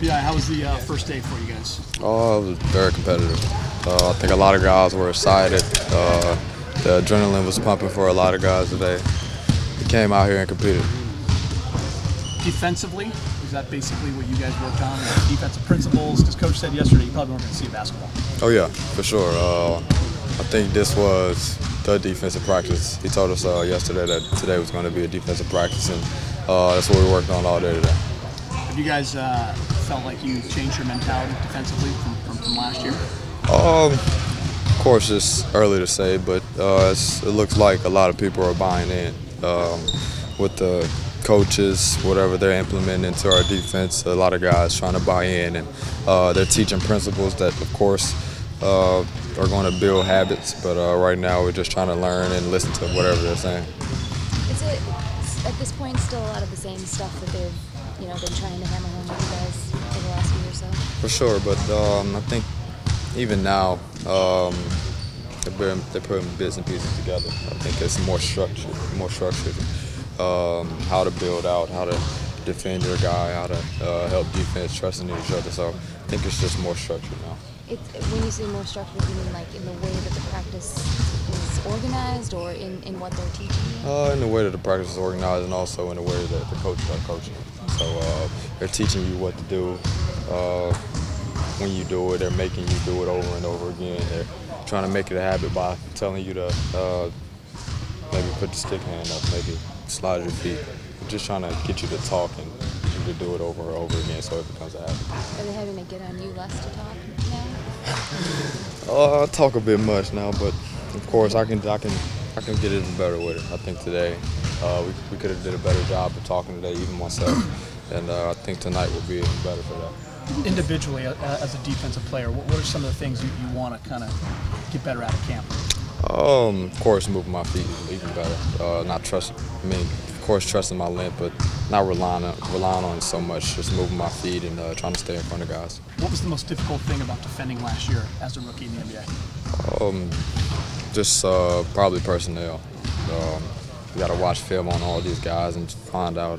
Yeah, how was the first day for you guys? Oh, it was very competitive. I think a lot of guys were excited. The adrenaline was pumping for a lot of guys today. We came out here and competed. Defensively, is that basically what you guys worked on? Like defensive principles? Because Coach said yesterday you probably weren't going to see basketball. Oh yeah, for sure. I think this was the defensive practice. He told us yesterday that today was going to be a defensive practice, and that's what we worked on all day today. Have you guys felt like you changed your mentality defensively from last year? Of course, it's early to say, but it looks like a lot of people are buying in with the coaches, whatever they're implementing into our defense. A lot of guys trying to buy in, and they're teaching principles that, of course, are going to build habits. But right now, we're just trying to learn and listen to whatever they're saying. Is it at this point still a lot of the same stuff that they've been trying to hammer home with you guys for the last year or so? For sure, but I think even now they're putting bits and pieces together. I think it's more structured. How to build out, how to defend your guy, how to help defense, trusting each other. So I think it's just more structured now. When you say more structured, you mean like in the way that the practice is organized, or in what they're teaching you? In the way that the practice is organized, and also in the way that the coaches are coaching. So they're teaching you what to do. When you do it, they're making you do it over and over again. They're trying to make it a habit by telling you to maybe put the stick hand up, maybe slide your feet. They're just trying to get you to talk and get you to do it over and over again so it becomes a habit. Are they having to get on you less to talk now? I talk a bit much now, but of course I can get even better with it. I think today we could have did a better job of talking today, even myself, and I think tonight will be even better for that. Individually, as a defensive player, what are some of the things you want to kind of get better at camp? Of course, moving my feet even better. Not trusting. Of course, trusting my length, but not relying on it so much. Just moving my feet and trying to stay in front of guys. What was the most difficult thing about defending last year as a rookie in the NBA? Just probably personnel. You got to watch film on all these guys and find out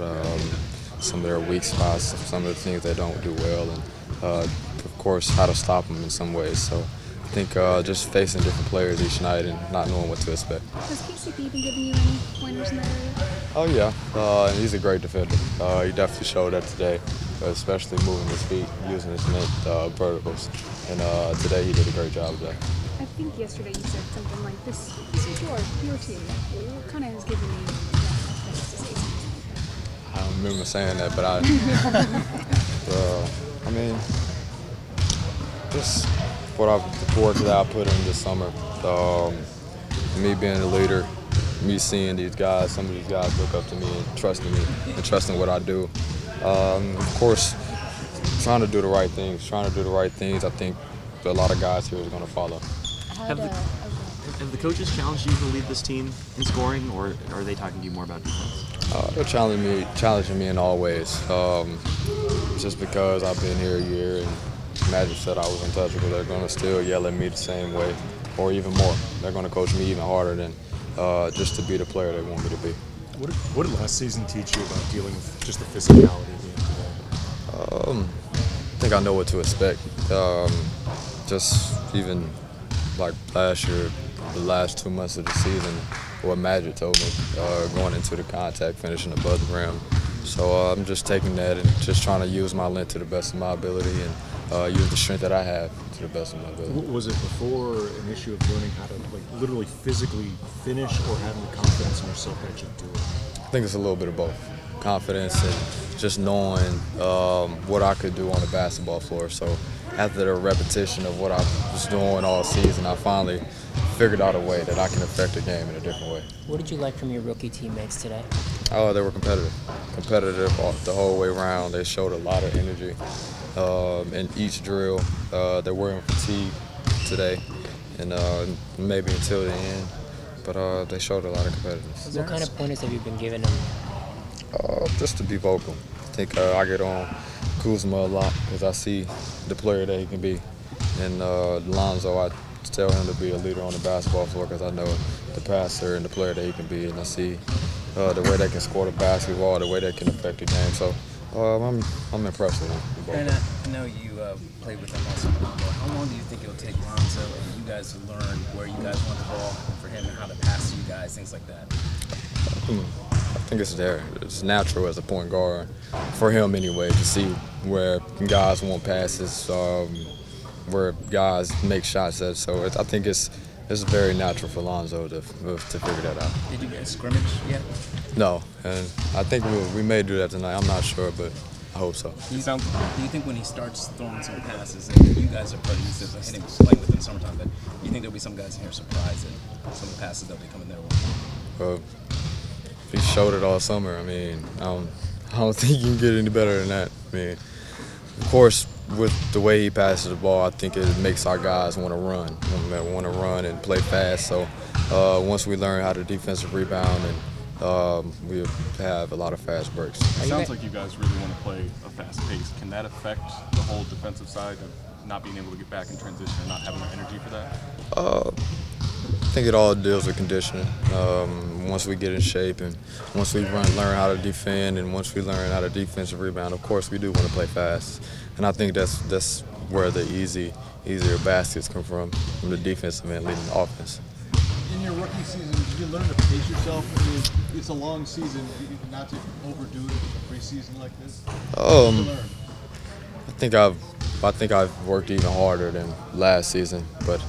some of their weak spots, some of the things they don't do well, and of course how to stop them in some ways. So I think just facing different players each night and not knowing what to expect. Has KCP been giving you any pointers in that area? Oh yeah, he's a great defender. He definitely showed that today, especially moving his feet, using his verticals. And today he did a great job of that. I think yesterday you said something like, this is your team. What kind of has given you that to say something? I don't remember saying that, but I mean, just the work that I put in this summer. Me being a leader, me seeing these guys, some of these guys look up to me and trusting what I do. Of course, trying to do the right things. I think a lot of guys here is going to follow. Have the coaches challenged you to lead this team in scoring, or are they talking to you more about defense? They're challenging me in all ways. Just because I've been here a year and Magic said I was untouchable, they're going to still yell at me the same way, or even more. They're going to coach me even harder than just to be the player they want me to be. What did last season teach you about dealing with just the physicality of the NBA? I think I know what to expect. Just even like last year, the last 2 months of the season, what Magic told me, going into the contact, finishing above the rim. So I'm just taking that and just trying to use my length to the best of my ability and use the strength that I have to the best of my ability. Was it before an issue of learning how to literally physically finish, or having the confidence in yourself that you do it? I think it's a little bit of both. Confidence and just knowing what I could do on the basketball floor. So after the repetition of what I was doing all season, I finally figured out a way that I can affect the game in a different way. What did you like from your rookie teammates today? Oh, they were competitive the whole way around. They showed a lot of energy in each drill. They weren't fatigued today, and maybe until the end, but they showed a lot of competitiveness. What kind of pointers have you been giving them? Just to be vocal. I think I get on Kuzma a lot because I see the player that he can be. And Lonzo, I tell him to be a leader on the basketball floor because I know the passer and the player that he can be. And I see the way they can score the basketball, the way they can affect the game. So I'm impressed with him. And I know you played with him also. How long do you think it'll take Lonzo and you guys to learn where you guys want the ball and for him and how to pass to you guys, things like that? I think it's there. It's natural as a point guard for him anyway to see where guys want passes, where guys make shots at. So I think it's very natural for Lonzo to figure that out. Did you get a scrimmage yet? No, and I think we may do that tonight. I'm not sure, but I hope so. Do you think when he starts throwing some passes, and you guys are pretty used to hitting, playing with in the summertime, that you think there'll be some guys in here surprised at some of the passes that will be coming their way? He showed it all summer. I mean, I don't think you can get any better than that. I mean, of course, with the way he passes the ball, I think it makes our guys want to run and play fast. So once we learn how to defensive rebound, and we have a lot of fast breaks. It sounds like you guys really want to play a fast pace. Can that affect the whole defensive side of not being able to get back in transition and not having the energy for that? I think it all deals with conditioning. Once we get in shape and once we learn how to defend and once we learn how to defensive rebound, of course we do want to play fast. And I think that's where the easier baskets come from the defensive end leading the offense. In your rookie season, did you learn to pace yourself? I mean, it's a long season, not to overdo it in a preseason like this. I think I've worked even harder than last season, but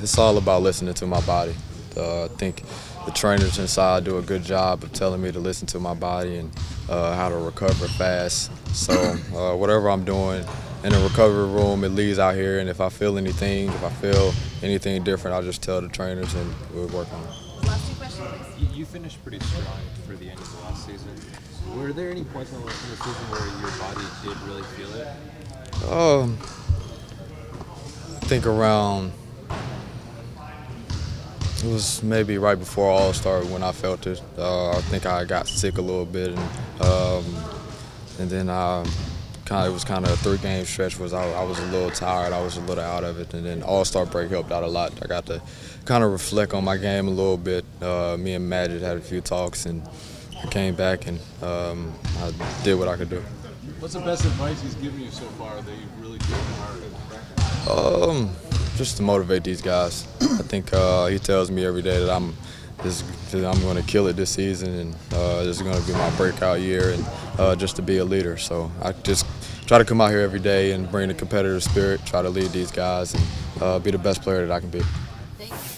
it's all about listening to my body. I think the trainers inside do a good job of telling me to listen to my body and how to recover fast. So whatever I'm doing in the recovery room, it leaves out here, and if I feel anything different, I'll just tell the trainers and we'll work on it. Last two questions, please. You finished pretty strong for the end of the last season. Were there any points in the season where your body did really feel it? I think around, it was maybe right before All-Star when I felt it. I think I got sick a little bit, and then it was kind of a 3-game stretch. I was a little tired, I was a little out of it, and then All-Star break helped out a lot. I got to kind of reflect on my game a little bit. Me and Magic had a few talks, and I came back and I did what I could do. What's the best advice he's given you so far that you've really taken heart? Just to motivate these guys. I think he tells me every day that I'm going to kill it this season, and this is going to be my breakout year, and just to be a leader. So I just try to come out here every day and bring the competitive spirit, try to lead these guys, and be the best player that I can be. Thanks.